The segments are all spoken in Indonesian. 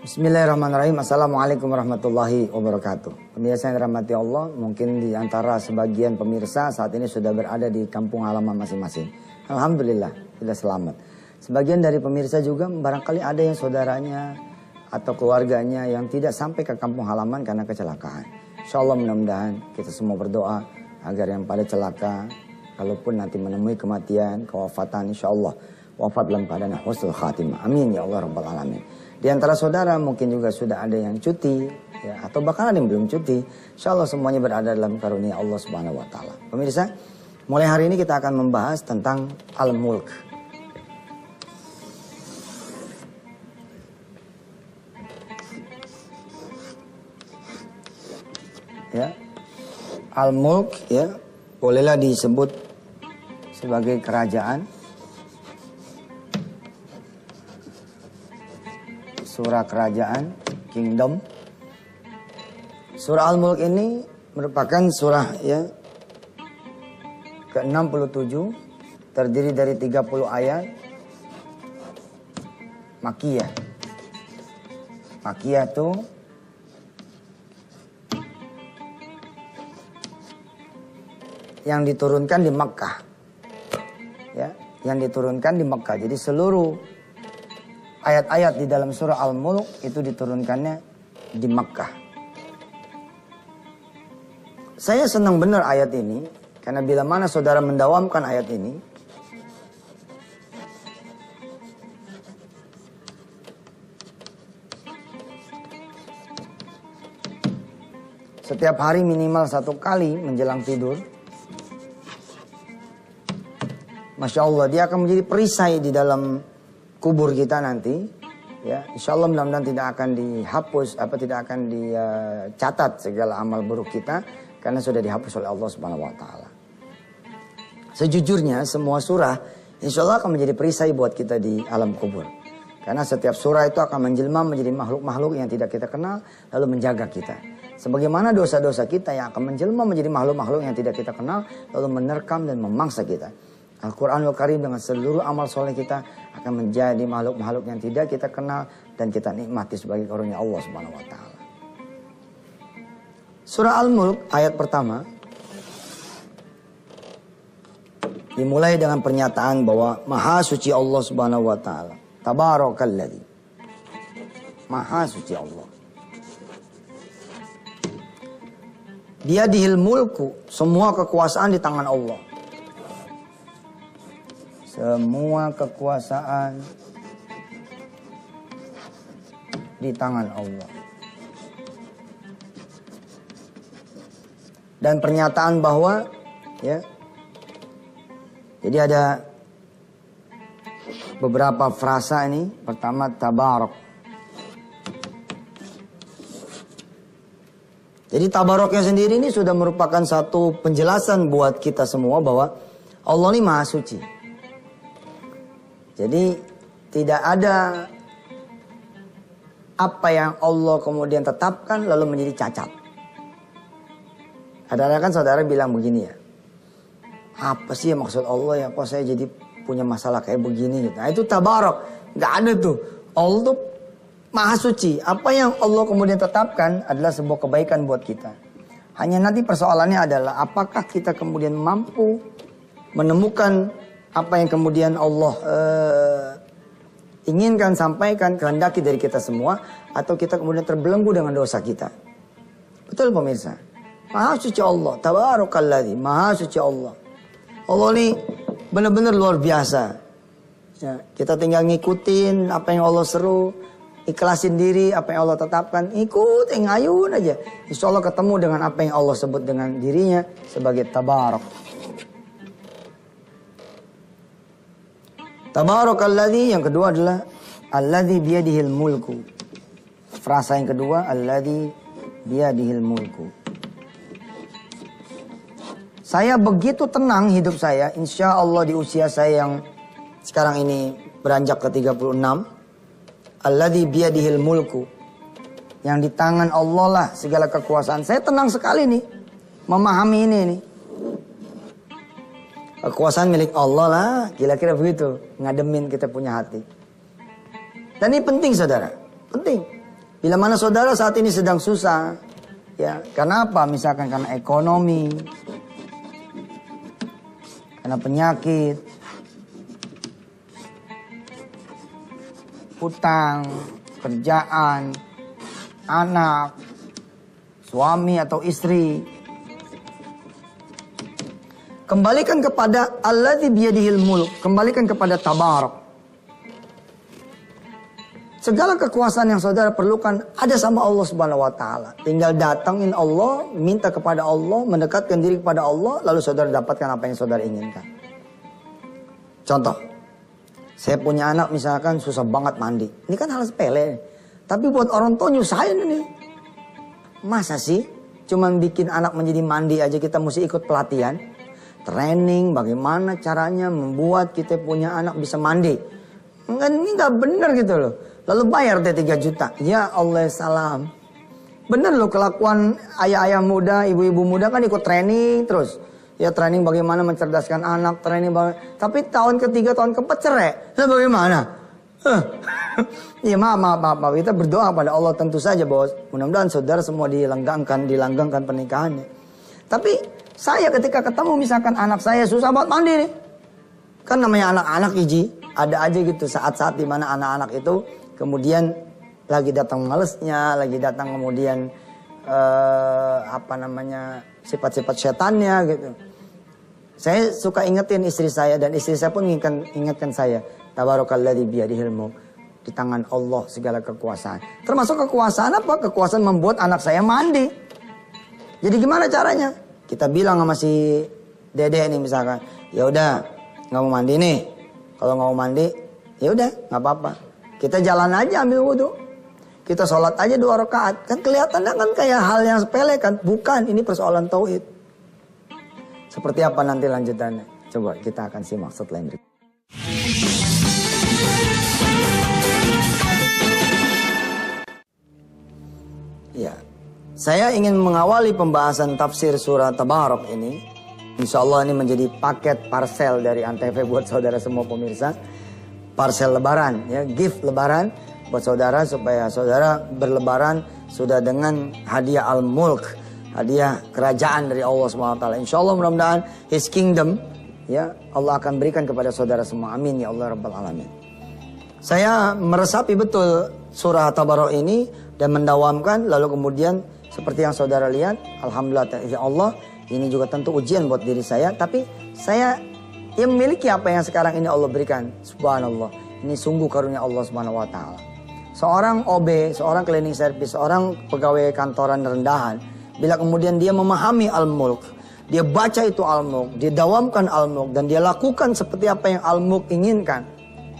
Bismillahirrahmanirrahim. Assalamualaikum warahmatullahi wabarakatuh. Pemirsa yang dirahmati Allah, mungkin di antara sebagian pemirsa saat ini sudah berada di kampung halaman masing-masing. Alhamdulillah, sudah selamat. Sebagian dari pemirsa juga barangkali ada yang saudaranya atau keluarganya yang tidak sampai ke kampung halaman karena kecelakaan. Insya Allah mudah-mudahan kita semua berdoa agar yang pada celaka, kalaupun nanti menemui kematian, kewafatan, insya Allah wafat dalam keadaan husnul khatimah. Amin ya Allah rabbal alamin. Di antara saudara mungkin juga sudah ada yang cuti, ya, atau bahkan ada yang belum cuti. Insya Allah semuanya berada dalam karunia Allah Subhanahu Wa Taala. Pemirsa, mulai hari ini kita akan membahas tentang Al-Mulk. Ya, Al-Mulk, ya, bolehlah disebut sebagai kerajaan. Surah kerajaan, kingdom. Surah Al-Mulk ini merupakan surah ya ke-67, terdiri dari 30 ayat. Makiyah. Makiyah itu yang diturunkan di Makkah. Ya, yang diturunkan di Makkah. Jadi seluruh ayat-ayat di dalam surah Al-Mulk itu diturunkannya di Makkah. Saya senang benar ayat ini, karena bila mana saudara mendawamkan ayat ini, setiap hari minimal 1 kali menjelang tidur, Masya Allah, dia akan menjadi perisai di dalam kubur kita nanti, ya, insya Allah mudah-mudahan tidak akan dihapus, tidak akan dicatat segala amal buruk kita, karena sudah dihapus oleh Allah Subhanahu Wa Taala. Sejujurnya semua surah, insya Allah akan menjadi perisai buat kita di alam kubur, karena setiap surah itu akan menjelma menjadi makhluk-makhluk yang tidak kita kenal, lalu menjaga kita. Sebagaimana dosa-dosa kita yang akan menjelma menjadi makhluk-makhluk yang tidak kita kenal, lalu menerkam dan memangsa kita. Al-Quranul Karim dengan seluruh amal soleh kita akan menjadi makhluk-makhluk yang tidak kita kenal dan kita nikmati sebagai karunia Allah Subhanahu Wa Taala. Surah Al-Mulk ayat pertama dimulai dengan pernyataan bahwa Maha Suci Allah Subhanahu Wa Taala. Tabarakalladzi. Maha Suci Allah. Biyadihil mulku, semua kekuasaan di tangan Allah. Semua kekuasaan di tangan Allah. Dan pernyataan bahwa ya, jadi ada beberapa frasa ini. Pertama, tabarak. Jadi tabaraknya sendiri ini sudah merupakan satu penjelasan buat kita semua bahwa Allah ini Maha Suci. Jadi tidak ada apa yang Allah kemudian tetapkan lalu menjadi cacat. Kadang-kadang kan saudara bilang begini ya, apa sih yang maksud Allah ya, kok saya jadi punya masalah kayak begini gitu. Nah itu tabarak, gak ada tuh. Allah tuh Maha Suci. Apa yang Allah kemudian tetapkan adalah sebuah kebaikan buat kita. Hanya nanti persoalannya adalah apakah kita kemudian mampu menemukan apa yang kemudian Allah inginkan, sampaikan, kehendaki dari kita semua, atau kita kemudian terbelenggu dengan dosa kita. Betul pemirsa? Maha Suci Allah, Tabarakalladzi, Maha Suci Allah. Allah ini benar-benar luar biasa. Ya, kita tinggal ngikutin apa yang Allah seru, ikhlasin diri apa yang Allah tetapkan, ikutin, ngayun aja. Insya Allah ketemu dengan apa yang Allah sebut dengan dirinya sebagai Tabarak. Tabarakalladzi, yang kedua adalah alladzi biyadihil mulku. Frasa yang kedua, alladzi biyadihil mulku. Saya begitu tenang hidup saya, insya Allah di usia saya yang sekarang ini beranjak ke 36. Alladzi biyadihil mulku. Yang di tangan Allah lah segala kekuasaan. Saya tenang sekali nih memahami ini nih. Kekuasaan milik Allah lah, kira-kira begitu. Ngademin kita punya hati. Dan ini penting saudara, penting. Bila mana saudara saat ini sedang susah, ya, karena apa? Misalkan karena ekonomi, karena penyakit, hutang, kerjaan, anak, suami atau istri. Kembalikan kepada Alladzi biyadihil mulk, kembalikan kepada Tabarak. Segala kekuasaan yang saudara perlukan ada sama Allah Subhanahu wa taala. Tinggal datangin Allah, minta kepada Allah, mendekatkan diri kepada Allah, lalu saudara dapatkan apa yang saudara inginkan. Contoh, saya punya anak misalkan susah banget mandi. Ini kan hal sepele. Tapi buat orang tua nyusahin ini. Masa sih cuman bikin anak menjadi mandi aja kita mesti ikut pelatihan? Training bagaimana caranya membuat kita punya anak bisa mandi. Ini nggak benar gitu loh. Lalu bayar deh 3 juta. Ya Allah salam. Bener loh kelakuan ayah-ayah muda, ibu-ibu muda kan ikut training terus. Ya training bagaimana mencerdaskan anak, training tapi tahun ketiga, tahun keempat cerai. Lah bagaimana? Ya maaf. Kita berdoa pada Allah tentu saja bahwa mudah-mudahan saudara semua dilanggengkan pernikahannya. Tapi saya ketika ketemu misalkan anak saya susah buat mandi nih. Kan namanya anak-anak Iji. Ada aja gitu saat-saat dimana anak-anak itu kemudian lagi datang malesnya, lagi datang kemudian sifat-sifat setannya gitu. Saya suka ingetin istri saya dan istri saya pun ingatkan saya. Tabarakalladzi biyadihil mulk. Di tangan Allah segala kekuasaan. Termasuk kekuasaan apa? Kekuasaan membuat anak saya mandi. Jadi gimana caranya? Kita bilang sama si Dede nih misalkan, ya udah nggak mau mandi nih. Kalau nggak mau mandi, ya udah nggak apa-apa. Kita jalan aja ambil wudhu. Kita sholat aja 2 rakaat. Kan kelihatannya kan kayak hal yang sepele kan. Bukan, ini persoalan tauhid. Seperti apa nanti lanjutannya? Coba kita akan simak setelah ini. Ya, saya ingin mengawali pembahasan tafsir surah Tabarak ini. Insya Allah ini menjadi paket parsel dari Antv buat saudara semua pemirsa. Parsel lebaran, ya, gift lebaran buat saudara supaya saudara berlebaran sudah dengan hadiah al-mulk, hadiah kerajaan dari Allah SWT. Insya Allah mudah-mudahan His kingdom, ya, Allah akan berikan kepada saudara semua. Amin ya Allah Rabbal Alamin. Saya meresapi betul surah Tabarak ini dan mendawamkan, lalu kemudian seperti yang saudara lihat, alhamdulillah ya Allah, ini juga tentu ujian buat diri saya, tapi saya yang memiliki apa yang sekarang ini Allah berikan. Subhanallah. Ini sungguh karunia Allah Subhanahu wa taala. Seorang OB, seorang cleaning service, seorang pegawai kantoran rendahan, bila kemudian dia memahami al-mulk, dia baca itu al-mulk, dia dawamkan al-mulk dan dia lakukan seperti apa yang al-mulk inginkan.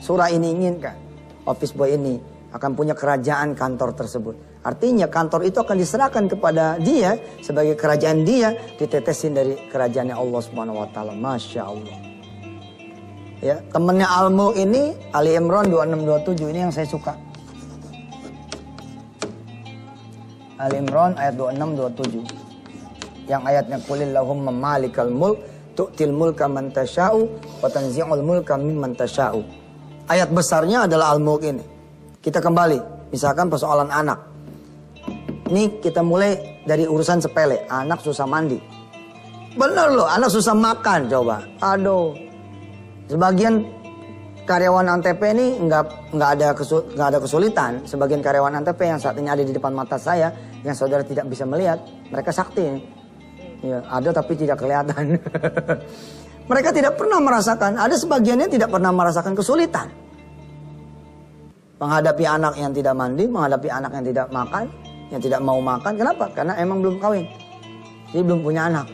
Surah ini inginkan. Office boy ini akan punya kerajaan kantor tersebut. Artinya kantor itu akan diserahkan kepada dia sebagai kerajaan dia, ditetesin dari kerajaannya Allah Subhanahu wa taala. Masya Allah. Ya, temannya Al-Mulk ini Ali Imran 2627 ini yang saya suka. Ali Imran ayat 2627. Yang ayatnya qulillahumma malikal mulk tu'til mulka man tasya'u wa tanzi'ul mulka mimman tasya'u. Ayat besarnya adalah Al-Mulk ini. Kita kembali, misalkan persoalan anak. Ini kita mulai dari urusan sepele, anak susah mandi. Bener loh, anak susah makan coba. Aduh. Sebagian karyawan Antv ini nggak ada kesulitan. Sebagian karyawan Antv yang saat ini ada di depan mata saya, yang saudara tidak bisa melihat, mereka sakti. Ya, ada tapi tidak kelihatan. Mereka tidak pernah merasakan. Ada sebagiannya tidak pernah merasakan kesulitan. Menghadapi anak yang tidak mandi, menghadapi anak yang tidak makan, yang tidak mau makan. Kenapa? Karena emang belum kawin. Jadi belum punya anak.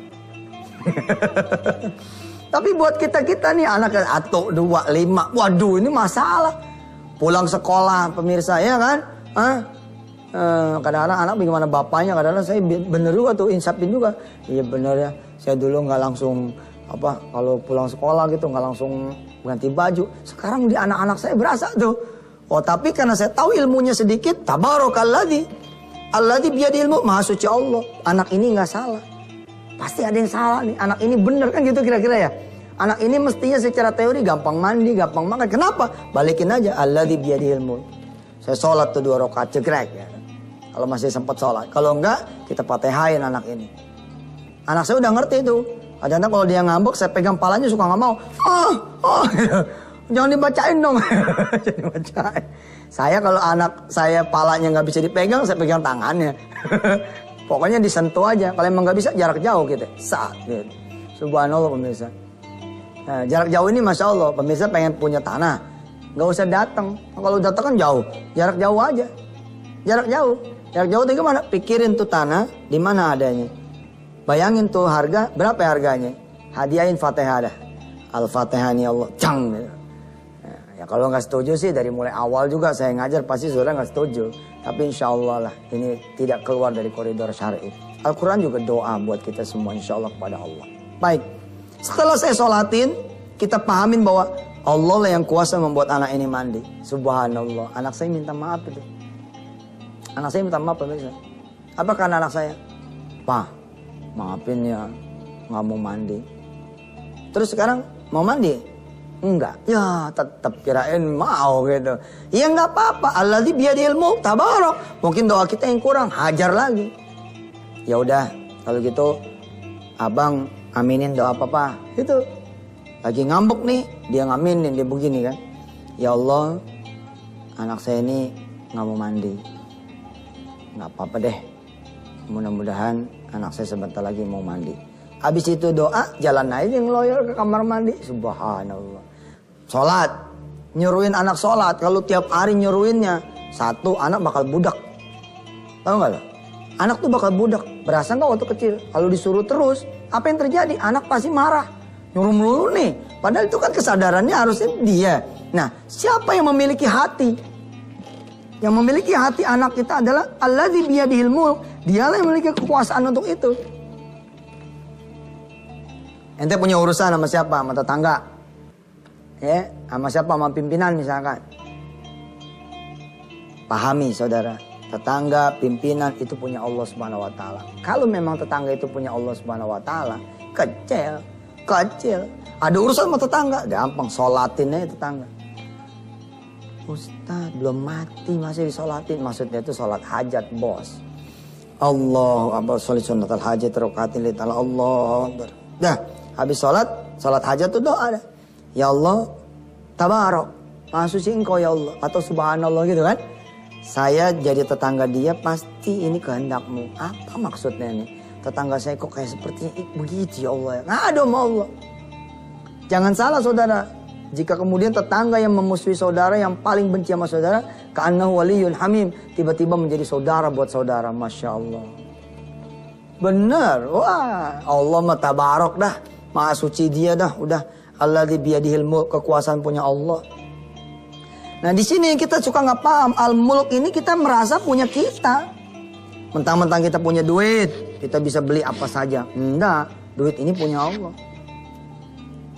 Tapi buat kita-kita nih anak 1, 2, 5. Waduh ini masalah. Pulang sekolah pemirsa ya kan. Kadang-kadang anak bagaimana bapaknya. Kadang-kadang saya bener juga tuh insapin juga. Iya bener ya. Saya dulu gak langsung kalau pulang sekolah gitu gak langsung ganti baju. Sekarang di anak-anak saya berasa tuh. Oh tapi karena saya tahu ilmunya sedikit. Tabarakalladzi alladzi biyadihil mulk. Maha suci Allah. Anak ini gak salah. Pasti ada yang salah nih. Anak ini bener kan gitu kira-kira ya. Anak ini mestinya secara teori gampang mandi, gampang makan. Kenapa? Balikin aja. Alladzi biyadihil mulk. Saya sholat tuh 2 rakaat cekrek ya. Kalau masih sempat sholat. Kalau enggak, kita patehain anak ini. Anak saya udah ngerti itu. Kadang-kadang kalau dia ngambek, saya pegang palanya suka nggak mau. Jangan dibacain dong. Jangan dibacain. Saya kalau anak saya palanya nggak bisa dipegang, saya pegang tangannya. Pokoknya disentuh aja. Kalau emang nggak bisa, jarak jauh gitu. Saat gitu. Subhanallah pemirsa. Nah, jarak jauh ini Masya Allah. Pemirsa pengen punya tanah. Nggak usah datang. Kalau datang kan jauh. Jarak jauh aja. Jarak jauh. Jarak jauh itu gimana? Pikirin tuh tanah di mana adanya. Bayangin tuh harga, berapa harganya? Hadiahin Fatihah dah. Al-Fatihah ni Allah. Cang. Ya kalau nggak setuju sih dari mulai awal juga saya ngajar pasti saudara nggak setuju. Tapi insya Allah lah ini tidak keluar dari koridor syar'i. Al-Quran juga doa buat kita semua insya Allah kepada Allah. Baik. Setelah saya sholatin, kita pahamin bahwa Allah lah yang kuasa membuat anak ini mandi. Subhanallah. Anak saya minta maaf itu. Anak saya minta maaf pemirsa. Apa karena anak saya? Pak, maafin ya, nggak mau mandi. Terus sekarang mau mandi? Enggak. Ya tetap kirain mau gitu. Ya nggak apa-apa. Alladzi biyadihil mulk tabarak. Mungkin doa kita yang kurang, hajar lagi. Ya udah, kalau gitu abang aminin doa papa. Itu lagi ngambek nih, dia ngaminin, dia begini kan. Ya Allah, anak saya ini nggak mau mandi. Nggak apa-apa deh. Mudah-mudahan anak saya sebentar lagi mau mandi. Habis itu doa, jalan aja ngeloyor ke kamar mandi. Subhanallah. Sholat. Nyuruhin anak sholat. Kalau tiap hari nyuruhinnya, satu anak bakal budak. Tahu nggak lo? Anak tuh bakal budak. Berasa nggak waktu kecil? Kalau disuruh terus, apa yang terjadi? Anak pasti marah. Nyuruh melulu nih. Padahal itu kan kesadarannya harusnya dia. Nah, siapa yang memiliki hati? Yang memiliki hati anak kita adalah alladzi biyadihil mulk. Dialah yang memiliki kekuasaan untuk itu. Ente punya urusan sama siapa? Sama tetangga. Ya, sama siapa? Sama pimpinan misalkan. Pahami saudara. Tetangga, pimpinan itu punya Allah Subhanahu wa taala. Kalau memang tetangga itu punya Allah Subhanahu wa taala, kecil. Ada urusan sama tetangga, gampang sholatin aja tetangga. Ustaz belum mati masih disolatin. Maksudnya itu sholat hajat bos. Allahu akbar, sholat sunnat al-hajat rokaatin li ta'ala. Allahu akbar. Dah, habis sholat hajat itu doa dah. Ya Allah, tabarak, maha suci engkau ya Allah. Atau subhanallah gitu kan. Saya jadi tetangga dia pasti ini kehendakmu. Apa maksudnya nih? Tetangga saya kok kayak seperti begitu ya Allah. Ngadu sama Allah. Jangan salah saudara. Jika kemudian tetangga yang memusuhi saudara, yang paling benci sama saudara, ka'annahu waliyyun hamim, tiba-tiba menjadi saudara buat saudara. Masya Allah. Benar. Wah, Allah mah tabarok dah. Maha suci dia dah. Udah. Alladzi biyadihil mulk, kekuasaan punya Allah. Nah di sini kita suka nggak paham. Al-mulk ini kita merasa punya kita. Mentang-mentang kita punya duit, kita bisa beli apa saja. Enggak, duit ini punya Allah.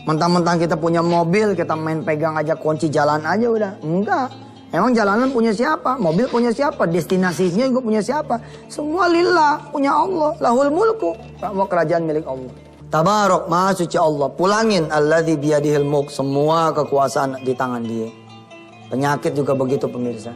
Mentang-mentang kita punya mobil, kita main pegang aja kunci jalan aja udah. Enggak. Emang jalanan punya siapa? Mobil punya siapa? Destinasinya juga punya siapa? Semua lillah, punya Allah. Lahul mulku. Semua kerajaan milik Allah. Tabarok, maha suci Allah. Pulangin alladzi biyadihil mulk. Semua kekuasaan di tangan dia. Penyakit juga begitu pemirsa.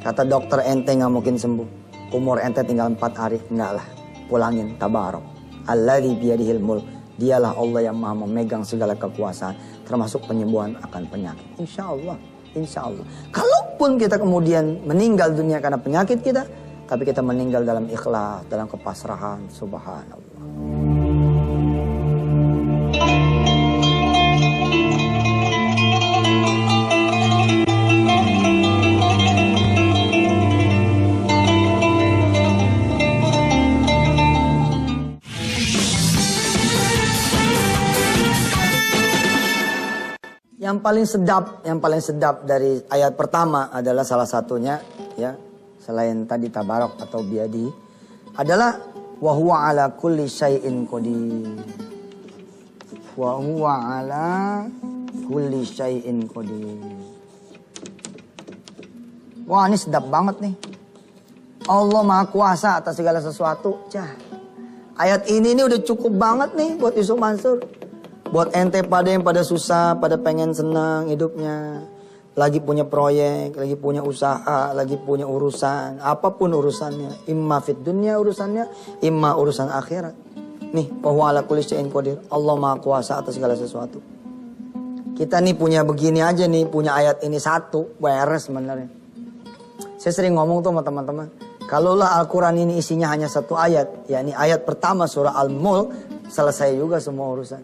Kata dokter ente gak mungkin sembuh. Umur ente tinggal 4 hari. Enggak lah. Pulangin. Tabarok. Alladzi biyadihil mulk. Dialah Allah yang maha memegang segala kekuasaan. Termasuk penyembuhan akan penyakit. Insya Allah. Insya Allah. Kalaupun kita kemudian meninggal dunia karena penyakit kita. Tapi kita meninggal dalam ikhlas. Dalam kepasrahan. Subhanallah. Yang paling sedap dari ayat pertama adalah salah satunya ya, selain tadi tabarok atau biadi, adalah wa huwa ala kulli syai'in qadir. Wa huwa ala kulli syai'in qadir. Wah, ini sedap banget nih. Allah Maha Kuasa atas segala sesuatu. Ayat ini udah cukup banget nih buat Yusuf Mansur. Buat ente pada yang pada susah, pada pengen senang hidupnya. lagi punya proyek, lagi punya usaha, lagi punya urusan, apapun urusannya, imma fid dunya urusannya, imma urusan akhirat. Nih, bahwa ala kulli syai'in qadir. Allah Maha Kuasa atas segala sesuatu. Kita nih punya begini aja nih, punya ayat ini satu, beres sebenarnya. Saya sering ngomong tuh sama teman-teman, kalaulah Al-Quran ini isinya hanya satu ayat, yakni ayat pertama surah Al-Mulk, selesai juga semua urusan.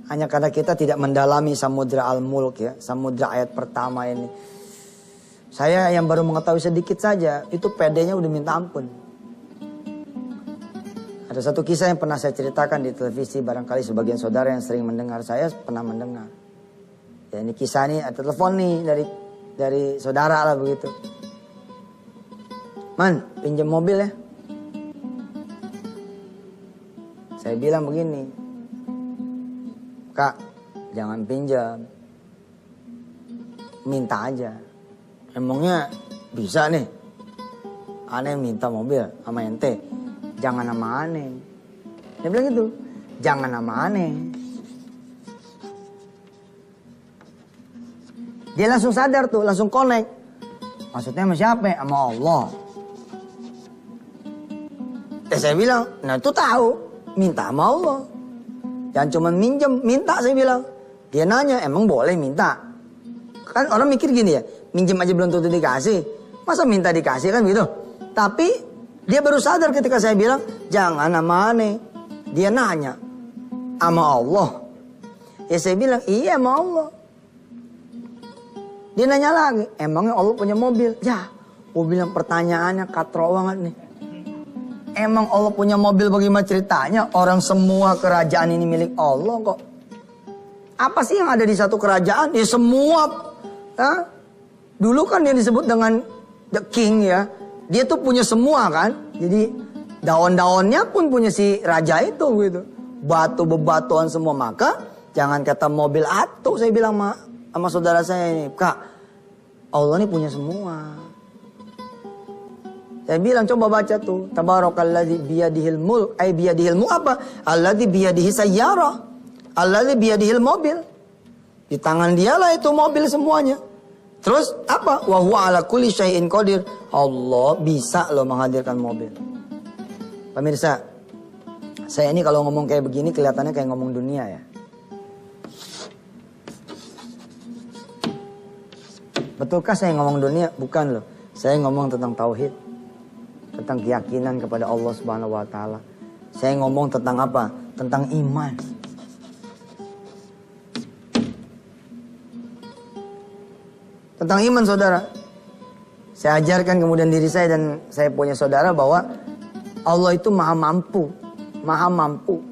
Hanya karena kita tidak mendalami samudra Al-Mulk ya, samudra ayat pertama ini. Saya yang baru mengetahui sedikit saja, itu PD-nya udah minta ampun. Ada satu kisah yang pernah saya ceritakan di televisi, barangkali sebagian saudara yang sering mendengar saya pernah mendengar. Ya ini kisah nih, ada telepon nih dari saudara lah begitu. Man, pinjam mobil ya. Saya bilang begini, Kak, jangan pinjam, minta aja. Emangnya bisa nih, aneh minta mobil sama ente, jangan sama aneh. Dia bilang gitu, jangan sama aneh. Dia langsung sadar tuh, langsung connect. Maksudnya sama siapa? Sama Allah. Saya bilang, nah itu tahu, minta sama Allah. Jangan cuma minjem, minta saya bilang. Dia nanya, emang boleh minta? Kan orang mikir gini ya, minjem aja belum tentu dikasih. Masa minta dikasih kan gitu. Tapi dia baru sadar ketika saya bilang, jangan sama aneh. Dia nanya, sama Allah. Ya saya bilang, iya sama Allah. Dia nanya lagi, emangnya Allah punya mobil? Ya, gue bilang pertanyaannya katro banget nih. Emang Allah punya mobil, bagaimana ceritanya? Orang semua kerajaan ini milik Allah kok. Apa sih yang ada di satu kerajaan? Ya semua. Dulu kan yang disebut dengan the king ya. Dia tuh punya semua kan. Jadi daun-daunnya pun punya si raja itu gitu. Batu bebatuan semua. Maka jangan kata mobil atu, saya bilang sama saudara saya ini. Kak, Allah ini punya semua. Saya bilang coba baca tuh, tabarakalladzi biyadihil mulk, biyadihil mulk apa? Alladzi biyadihi sayyarah, alladzi biyadihil mobil. Di tangan dialah itu mobil semuanya. Terus apa? Wa huwa ala kulli syai'in qadir. Allah bisa loh menghadirkan mobil. Pemirsa, saya ini kalau ngomong kayak begini kelihatannya kayak ngomong dunia ya. Betulkah saya ngomong dunia? Bukan loh. Saya ngomong tentang tauhid. Tentang keyakinan kepada Allah Subhanahu wa taala. Saya ngomong tentang apa? Tentang iman. Tentang iman saudara. Saya ajarkan kemudian diri saya dan saya punya saudara bahwa Allah itu maha mampu. Maha mampu.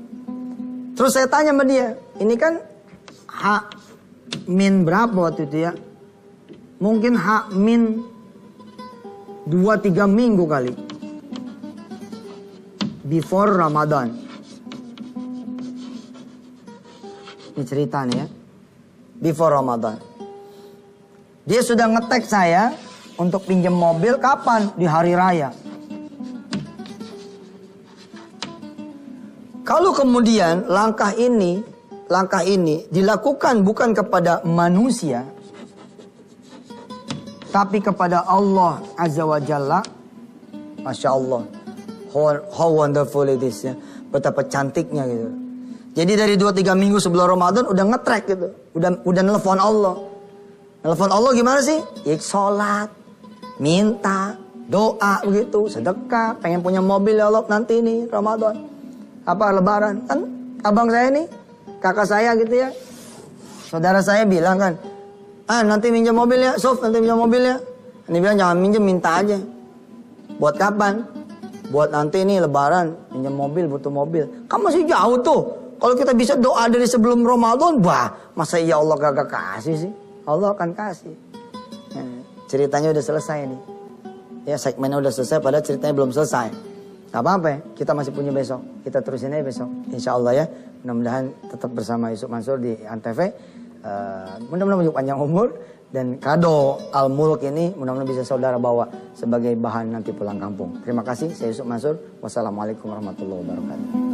Terus saya tanya sama dia. Ini kan H- berapa waktu itu ya? Mungkin H-2-3 minggu kali. Before Ramadan. Ini cerita nih ya. Before Ramadan. Dia sudah nge-tag saya untuk pinjam mobil kapan? Di hari raya. Kalau kemudian langkah ini dilakukan bukan kepada manusia, tapi kepada Allah Azza wa Jalla, Masya Allah. How wonderful it is ya. Betapa cantiknya gitu. Jadi dari 2-3 minggu sebelum Ramadan udah nge-track gitu. Udah nelfon Allah. Nelfon Allah gimana sih? Ya sholat, minta, doa begitu, sedekah, pengen punya mobil ya Allah nanti nih Ramadan. Apa lebaran? Kan abang saya nih, kakak saya gitu ya. Saudara saya bilang kan, nanti minjem mobil ya, Sof, nanti minjem mobil ya. Ini bilang jangan minjem, minta aja. Buat kapan? Buat nanti nih lebaran, minjem mobil, butuh mobil. Kan masih jauh tuh. Kalau kita bisa doa dari sebelum Ramadan, masa ya Allah gak kasih sih? Allah akan kasih. Ceritanya udah selesai nih. Ya segmennya udah selesai, padahal ceritanya belum selesai. Gak apa-apa ya, kita masih punya besok. Kita terusin aja besok. Insya Allah ya, mudah-mudahan tetap bersama Yusuf Mansur di Antv. Mudah-mudahan panjang umur. Dan kado Al-Mulk ini mudah-mudahan bisa saudara bawa sebagai bahan nanti pulang kampung. Terima kasih, saya Yusuf Mansur. Wassalamualaikum warahmatullahi wabarakatuh.